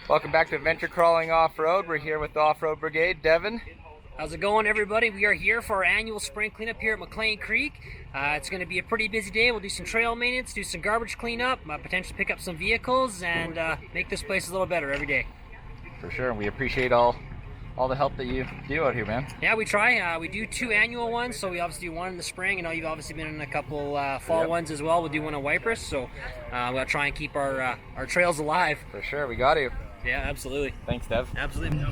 Welcome back to Adventure Crawling Off-Road. We're here with the Offroad Brigade. Devin. How's it going, everybody? We are here for our annual spring cleanup here at Mclean Creek. It's going to be a pretty busy day. We'll do some trail maintenance, do some garbage cleanup, potentially pick up some vehicles, and make this place a little better every day. For sure. We appreciate all the help that you do out here, man. Yeah, we try. We do 2 annual ones, so we obviously do one in the spring. I know you've obviously been in a couple fall ones as well. We'll do one in Waiparous, so we'll try and keep our trails alive. For sure. We got to. Yeah, absolutely. Thanks, Dev. Absolutely.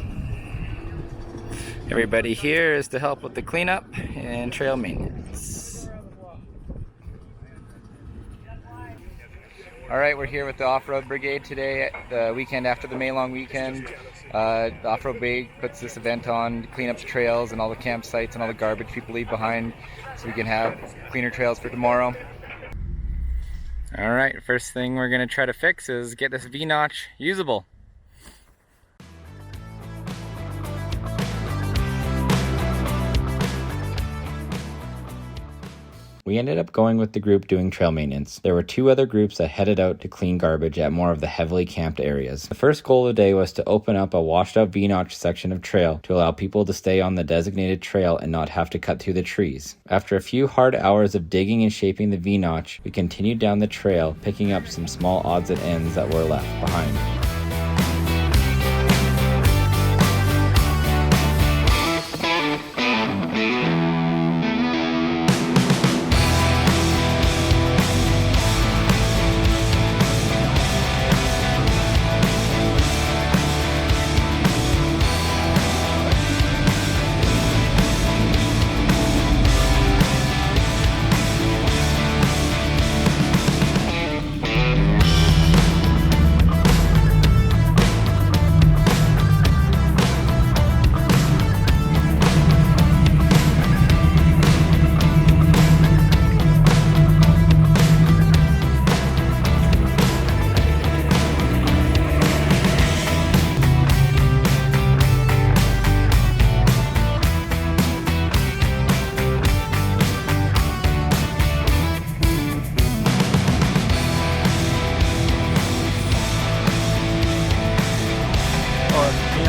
Everybody here is to help with the cleanup and trail maintenance. All right, we're here with the Offroad Brigade today, the weekend after the May long weekend. The Offroad Brigade puts this event on to clean up the trails and all the campsites and all the garbage people leave behind so we can have cleaner trails for tomorrow. All right, first thing we're gonna try to fix is get this V-notch usable. We ended up going with the group doing trail maintenance. There were 2 other groups that headed out to clean garbage at more of the heavily camped areas. The first goal of the day was to open up a washed out V-notch section of trail to allow people to stay on the designated trail and not have to cut through the trees. After a few hard hours of digging and shaping the V-notch, we continued down the trail, picking up some small odds and ends that were left behind.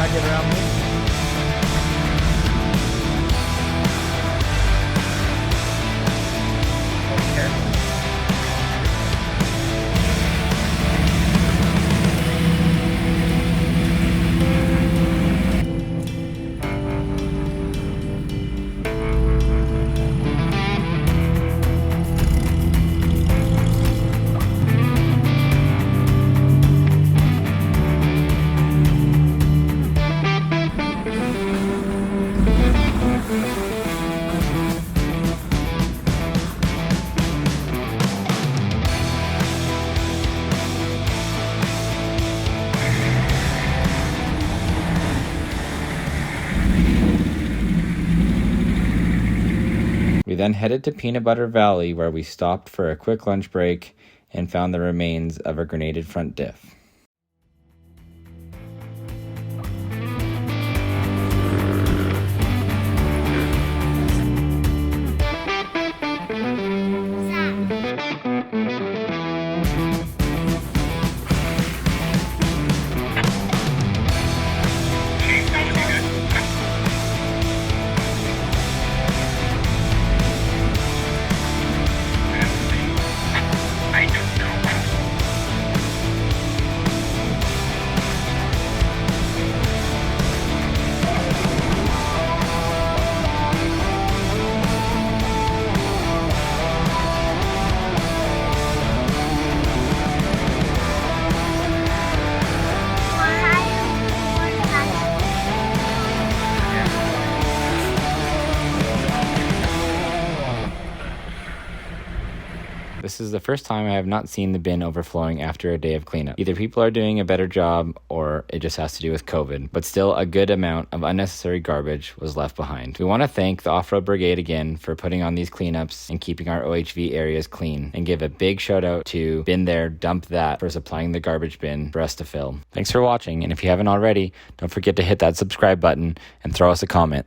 Get around me. We then headed to Peanut Butter Valley, where we stopped for a quick lunch break and found the remains of a grenaded front diff. This is the first time I have not seen the bin overflowing after a day of cleanup. Either people are doing a better job or it just has to do with COVID, but still a good amount of unnecessary garbage was left behind. We want to thank the Offroad Brigade again for putting on these cleanups and keeping our OHV areas clean, and give a big shout out to Bin There, Dump That for supplying the garbage bin for us to fill. Thanks for watching, and if you haven't already, don't forget to hit that subscribe button and throw us a comment.